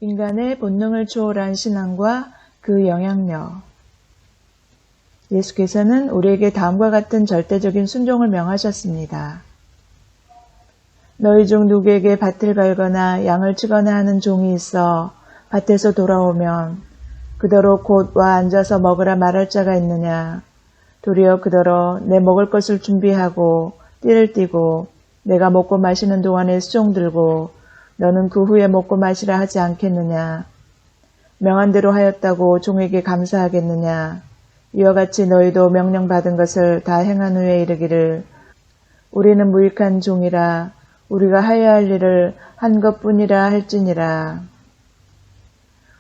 인간의 본능을 초월한 신앙과 그 영향력. 예수께서는 우리에게 다음과 같은 절대적인 순종을 명하셨습니다. 너희 중 누구에게 밭을 갈거나 양을 치거나 하는 종이 있어 밭에서 돌아오면 그더러 곧 와 앉아서 먹으라 말할 자가 있느냐. 도리어 그더러 내 먹을 것을 준비하고 띠를 띠고 내가 먹고 마시는 동안에 수종 들고 너는 그 후에 먹고 마시라 하지 않겠느냐. 명한 대로 하였다고 종에게 감사하겠느냐. 이와 같이 너희도 명령받은 것을 다 행한 후에 이르기를 우리는 무익한 종이라 우리가 하여야 할 일을 한 것뿐이라 할지니라.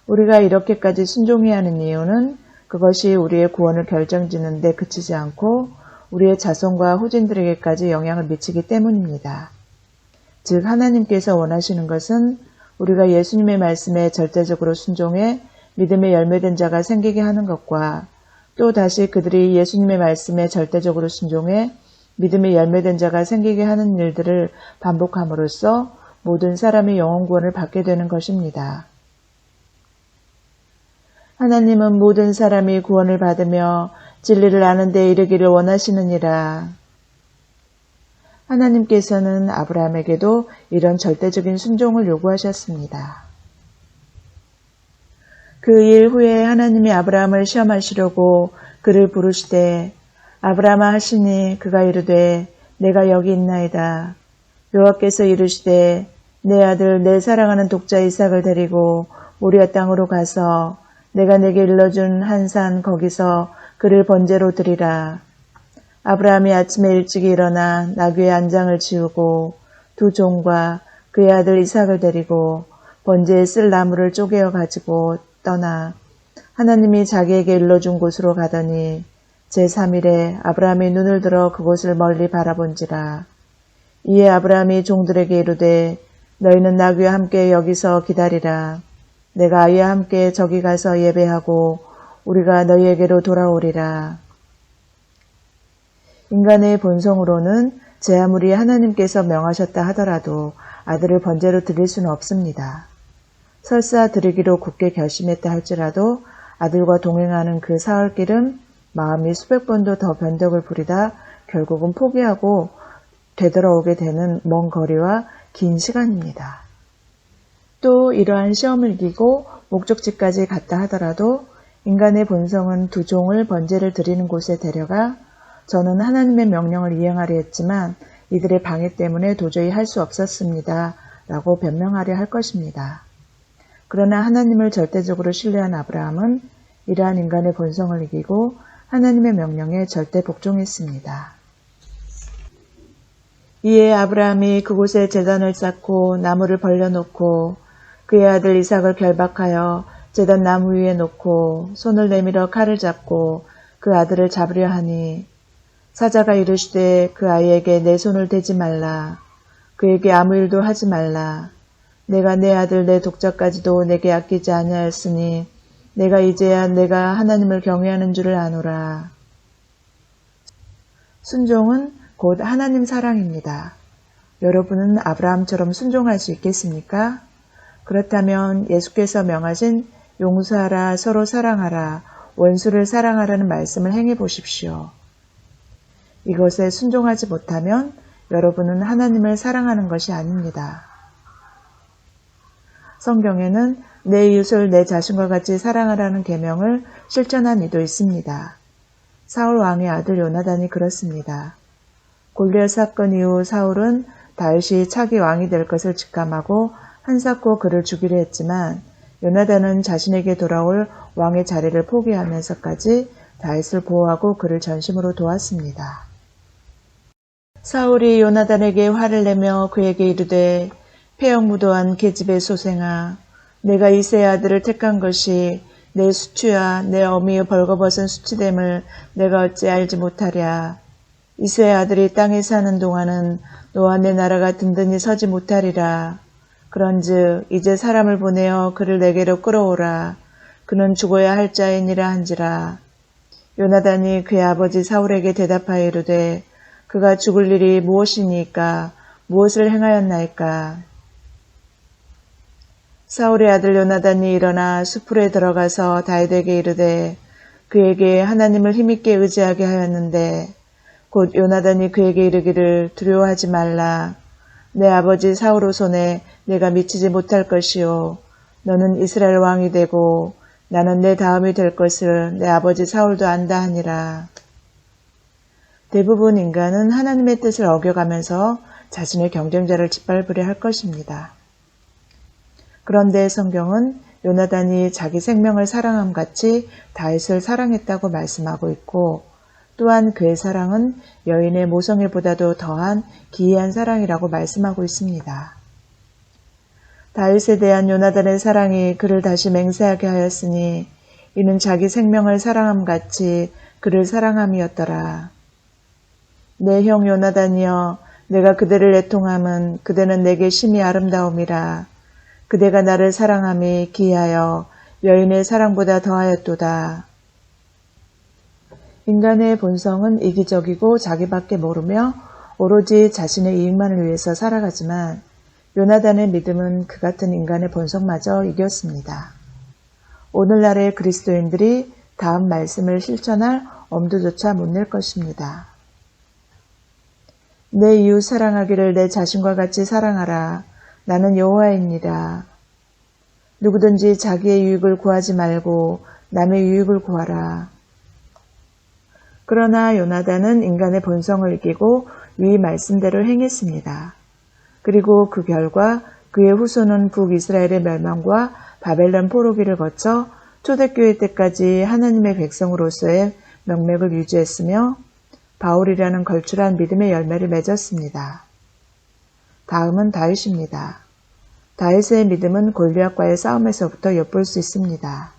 우리가 이렇게까지 순종해야 하는 이유는 그것이 우리의 구원을 결정짓는 데 그치지 않고 우리의 자손과 후진들에게까지 영향을 미치기 때문입니다. 즉 하나님께서 원하시는 것은 우리가 예수님의 말씀에 절대적으로 순종해 믿음의 열매된 자가 생기게 하는 것과 또 다시 그들이 예수님의 말씀에 절대적으로 순종해 믿음의 열매된 자가 생기게 하는 일들을 반복함으로써 모든 사람이 영혼 구원을 받게 되는 것입니다. 하나님은 모든 사람이 구원을 받으며 진리를 아는 데 이르기를 원하시느니라. 하나님께서는 아브라함에게도 이런 절대적인 순종을 요구하셨습니다. 그 일 후에 하나님이 아브라함을 시험하시려고 그를 부르시되 아브라함아 하시니 그가 이르되 내가 여기 있나이다. 여호와께서 이르시되 내 아들 내 사랑하는 독자 이삭을 데리고 모리아 땅으로 가서 내가 내게 일러준 한 산 거기서 그를 번제로 드리라. 아브라함이 아침에 일찍이 일어나 나귀의 안장을 지우고 두 종과 그의 아들 이삭을 데리고 번제에 쓸 나무를 쪼개어 가지고 떠나 하나님이 자기에게 일러준 곳으로 가더니 제3일에 아브라함이 눈을 들어 그곳을 멀리 바라본지라. 이에 아브라함이 종들에게 이르되 너희는 나귀와 함께 여기서 기다리라. 내가 아이와 함께 저기 가서 예배하고 우리가 너희에게로 돌아오리라. 인간의 본성으로는 제 아무리 하나님께서 명하셨다 하더라도 아들을 번제로 드릴 수는 없습니다. 설사 드리기로 굳게 결심했다 할지라도 아들과 동행하는 그 사흘길은 마음이 수백 번도 더 변덕을 부리다 결국은 포기하고 되돌아오게 되는 먼 거리와 긴 시간입니다. 또 이러한 시험을 이기고 목적지까지 갔다 하더라도 인간의 본성은 두 종을 번제를 드리는 곳에 데려가 저는 하나님의 명령을 이행하려 했지만 이들의 방해 때문에 도저히 할 수 없었습니다. 라고 변명하려 할 것입니다. 그러나 하나님을 절대적으로 신뢰한 아브라함은 이러한 인간의 본성을 이기고 하나님의 명령에 절대 복종했습니다. 이에 아브라함이 그곳에 제단을 쌓고 나무를 벌려놓고 그의 아들 이삭을 결박하여 제단 나무 위에 놓고 손을 내밀어 칼을 잡고 그 아들을 잡으려 하니 사자가 이르시되 그 아이에게 내 손을 대지 말라. 그에게 아무 일도 하지 말라. 내가 내 아들 내 독자까지도 내게 아끼지 아니하였으니 내가 이제야 내가 하나님을 경외하는 줄을 아노라. 순종은 곧 하나님 사랑입니다. 여러분은 아브라함처럼 순종할 수 있겠습니까? 그렇다면 예수께서 명하신 용서하라, 서로 사랑하라, 원수를 사랑하라는 말씀을 행해 보십시오. 이것에 순종하지 못하면 여러분은 하나님을 사랑하는 것이 아닙니다. 성경에는 내 이웃을 내 자신과 같이 사랑하라는 계명을 실천한 이도 있습니다. 사울 왕의 아들 요나단이 그렇습니다. 골리앗 사건 이후 사울은 다윗이 차기 왕이 될 것을 직감하고 한사코 그를 죽이려 했지만 요나단은 자신에게 돌아올 왕의 자리를 포기하면서까지 다윗을 보호하고 그를 전심으로 도왔습니다. 사울이 요나단에게 화를 내며 그에게 이르되 폐역무도한 계집의 소생아, 내가 이새의 아들을 택한 것이 내 수추야 내 어미의 벌거벗은 수치됨을 내가 어찌 알지 못하랴. 이새의 아들이 땅에 사는 동안은 너와 내 나라가 든든히 서지 못하리라. 그런즉 이제 사람을 보내어 그를 내게로 끌어오라. 그는 죽어야 할 자이니라 한지라. 요나단이 그의 아버지 사울에게 대답하여 이르되 그가 죽을 일이 무엇이니까 무엇을 행하였나이까. 사울의 아들 요나단이 일어나 수풀에 들어가서 다윗에게 이르되 그에게 하나님을 힘있게 의지하게 하였는데 곧 요나단이 그에게 이르기를 두려워하지 말라. 내 아버지 사울의 손에 내가 미치지 못할 것이요 너는 이스라엘 왕이 되고 나는 내 다음이 될 것을 내 아버지 사울도 안다 하니라. 대부분 인간은 하나님의 뜻을 어겨가면서 자신의 경쟁자를 짓밟으려 할 것입니다. 그런데 성경은 요나단이 자기 생명을 사랑함 같이 다윗을 사랑했다고 말씀하고 있고 또한 그의 사랑은 여인의 모성애보다도 더한 기이한 사랑이라고 말씀하고 있습니다. 다윗에 대한 요나단의 사랑이 그를 다시 맹세하게 하였으니 이는 자기 생명을 사랑함 같이 그를 사랑함이었더라. 내 형 요나단이여 내가 그대를 애통함은 그대는 내게 심히 아름다움이라. 그대가 나를 사랑함이 기이하여 여인의 사랑보다 더하였도다. 인간의 본성은 이기적이고 자기밖에 모르며 오로지 자신의 이익만을 위해서 살아가지만 요나단의 믿음은 그 같은 인간의 본성마저 이겼습니다. 오늘날의 그리스도인들이 다음 말씀을 실천할 엄두조차 못 낼 것입니다. 내 이웃 사랑하기를 내 자신과 같이 사랑하라. 나는 여호와이니라. 누구든지 자기의 유익을 구하지 말고 남의 유익을 구하라. 그러나 요나단은 인간의 본성을 이기고 위 말씀대로 행했습니다. 그리고 그 결과 그의 후손은 북이스라엘의 멸망과 바벨론 포로기를 거쳐 초대교회 때까지 하나님의 백성으로서의 명맥을 유지했으며 바울이라는 걸출한 믿음의 열매를 맺었습니다. 다음은 다윗입니다. 다윗의 믿음은 골리앗과의 싸움에서부터 엿볼 수 있습니다.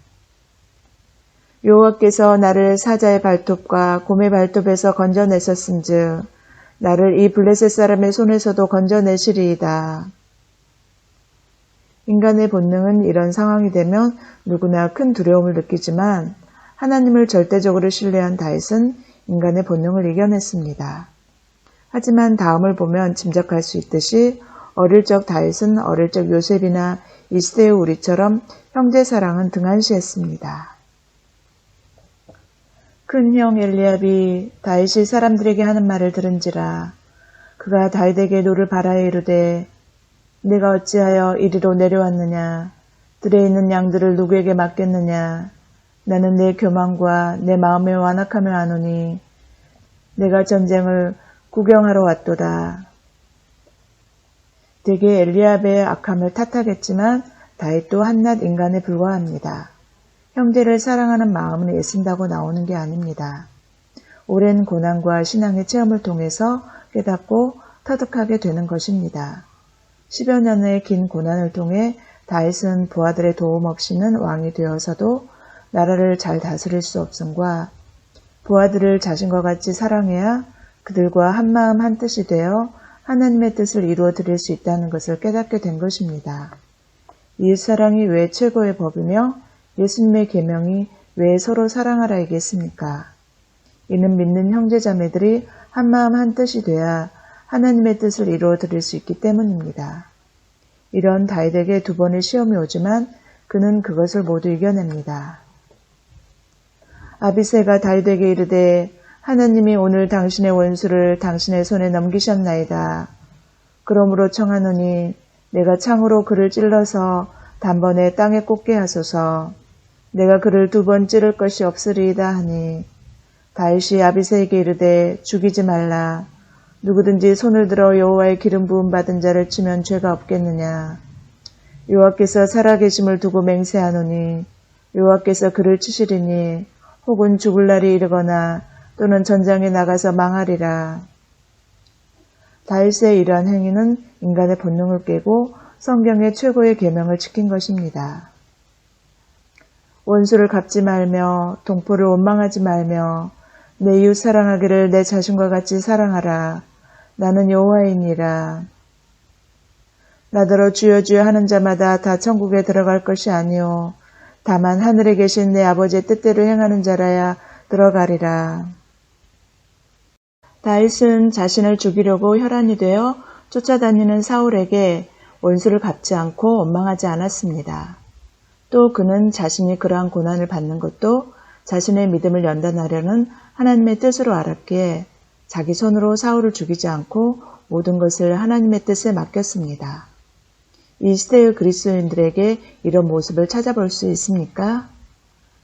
여호와께서 나를 사자의 발톱과 곰의 발톱에서 건져내셨은즉 나를 이 블레셋 사람의 손에서도 건져내시리이다. 인간의 본능은 이런 상황이 되면 누구나 큰 두려움을 느끼지만 하나님을 절대적으로 신뢰한 다윗은 인간의 본능을 이겨냈습니다. 하지만 다음을 보면 짐작할 수 있듯이 어릴 적 다윗은 어릴 적 요셉이나 이 시대의 우리처럼 형제 사랑은 등한시했습니다. 큰형 엘리압이 다윗이 사람들에게 하는 말을 들은지라 그가 다윗에게 노를 바라에 이르되 내가 어찌하여 이리로 내려왔느냐 들에 있는 양들을 누구에게 맡겼느냐 나는 내 교만과 내 마음의 완악함을 아노니 내가 전쟁을 구경하러 왔도다. 대개 엘리압의 악함을 탓하겠지만 다윗도 한낱 인간에 불과합니다. 형제를 사랑하는 마음은 애쓴다고 나오는 게 아닙니다. 오랜 고난과 신앙의 체험을 통해서 깨닫고 터득하게 되는 것입니다. 10여 년의 긴 고난을 통해 다윗은 부하들의 도움 없이는 왕이 되어서도 나라를 잘 다스릴 수 없음과 부하들을 자신과 같이 사랑해야 그들과 한마음 한뜻이 되어 하나님의 뜻을 이루어 드릴 수 있다는 것을 깨닫게 된 것입니다. 이웃사랑이 왜 최고의 법이며 예수님의 계명이 왜 서로 사랑하라이겠습니까? 이는 믿는 형제자매들이 한마음 한뜻이 돼야 하나님의 뜻을 이루어 드릴 수 있기 때문입니다. 이런 다윗에게 2번의 시험이 오지만 그는 그것을 모두 이겨냅니다. 아비새가 다윗에게 이르되 하나님이 오늘 당신의 원수를 당신의 손에 넘기셨나이다. 그러므로 청하노니 내가 창으로 그를 찔러서 단번에 땅에 꽂게 하소서. 내가 그를 2번 찌를 것이 없으리이다 하니 다윗이 아비새에게 이르되 죽이지 말라. 누구든지 손을 들어 여호와의 기름 부음 받은 자를 치면 죄가 없겠느냐. 여호와께서 살아계심을 두고 맹세하노니 여호와께서 그를 치시리니 혹은 죽을 날이 이르거나 또는 전장에 나가서 망하리라. 다윗의 이러한 행위는 인간의 본능을 깨고 성경의 최고의 계명을 지킨 것입니다. 원수를 갚지 말며 동포를 원망하지 말며 내 이웃 사랑하기를 내 자신과 같이 사랑하라. 나는 여호와이니라. 나더러 주여 주여 하는 자마다 다 천국에 들어갈 것이 아니요 다만 하늘에 계신 내 아버지의 뜻대로 행하는 자라야 들어가리라. 다윗은 자신을 죽이려고 혈안이 되어 쫓아다니는 사울에게 원수를 갚지 않고 원망하지 않았습니다. 또 그는 자신이 그러한 고난을 받는 것도 자신의 믿음을 연단하려는 하나님의 뜻으로 알았기에 자기 손으로 사울을 죽이지 않고 모든 것을 하나님의 뜻에 맡겼습니다. 이 시대의 그리스도인들에게 이런 모습을 찾아볼 수 있습니까?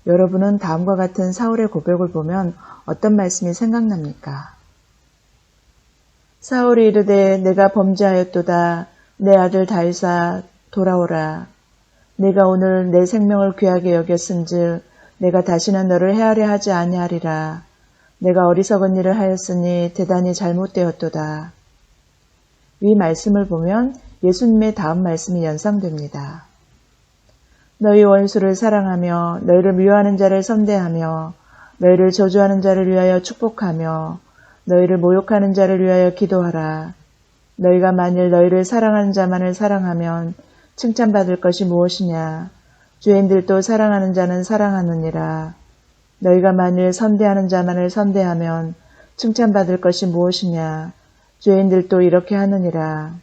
여러분은 다음과 같은 사울의 고백을 보면 어떤 말씀이 생각납니까? 사울이 이르되 내가 범죄하였도다. 내 아들 다윗아 돌아오라. 내가 오늘 내 생명을 귀하게 여겼은즉 내가 다시는 너를 해하려 하지 아니하리라. 내가 어리석은 일을 하였으니 대단히 잘못되었도다. 이 말씀을 보면 예수님의 다음 말씀이 연상됩니다. 너희 원수를 사랑하며 너희를 미워하는 자를 선대하며 너희를 저주하는 자를 위하여 축복하며 너희를 모욕하는 자를 위하여 기도하라. 너희가 만일 너희를 사랑하는 자만을 사랑하면 칭찬받을 것이 무엇이냐. 죄인들도 사랑하는 자는 사랑하느니라. 너희가 만일 선대하는 자만을 선대하면 칭찬받을 것이 무엇이냐. 죄인들도 이렇게 하느니라.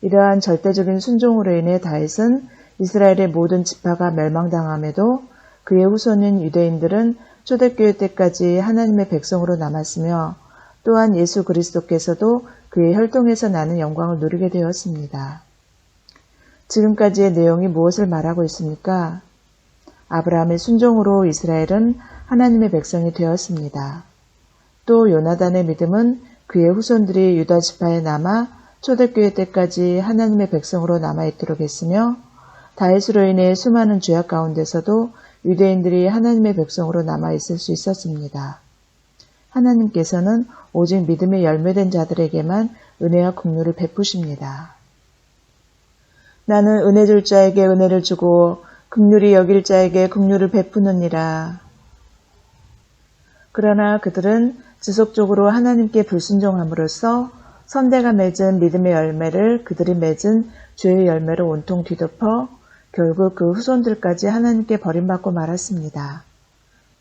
이러한 절대적인 순종으로 인해 다윗은 이스라엘의 모든 지파가 멸망당함에도 그의 후손인 유대인들은 초대교회 때까지 하나님의 백성으로 남았으며 또한 예수 그리스도께서도 그의 혈통에서 나는 영광을 누리게 되었습니다. 지금까지의 내용이 무엇을 말하고 있습니까? 아브라함의 순종으로 이스라엘은 하나님의 백성이 되었습니다. 또 요나단의 믿음은 그의 후손들이 유다 지파에 남아 초대교회 때까지 하나님의 백성으로 남아있도록 했으며 다윗으로 인해 수많은 죄악 가운데서도 유대인들이 하나님의 백성으로 남아있을 수 있었습니다. 하나님께서는 오직 믿음의 열매된 자들에게만 은혜와 긍휼을 베푸십니다. 나는 은혜 줄 자에게 은혜를 주고 긍휼히 여길 자에게 긍휼을 베푸느니라. 그러나 그들은 지속적으로 하나님께 불순종함으로써 선대가 맺은 믿음의 열매를 그들이 맺은 죄의 열매로 온통 뒤덮어 결국 그 후손들까지 하나님께 버림받고 말았습니다.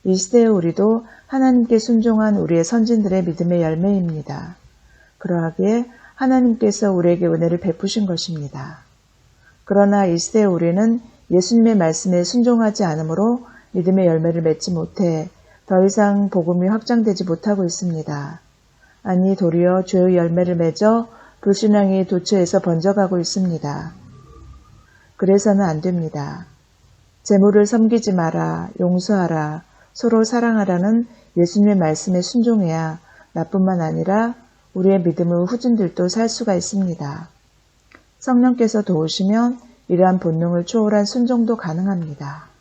이 시대의 우리도 하나님께 순종한 우리의 선진들의 믿음의 열매입니다. 그러하기에 하나님께서 우리에게 은혜를 베푸신 것입니다. 그러나 이 시대의 우리는 예수님의 말씀에 순종하지 않으므로 믿음의 열매를 맺지 못해 더 이상 복음이 확장되지 못하고 있습니다. 아니 도리어 죄의 열매를 맺어 불신앙이 도처에서 번져가고 있습니다. 그래서는 안 됩니다. 재물을 섬기지 마라, 용서하라, 서로 사랑하라는 예수님의 말씀에 순종해야 나뿐만 아니라 우리의 믿음의 후진들도 살 수가 있습니다. 성령께서 도우시면 이러한 본능을 초월한 순종도 가능합니다.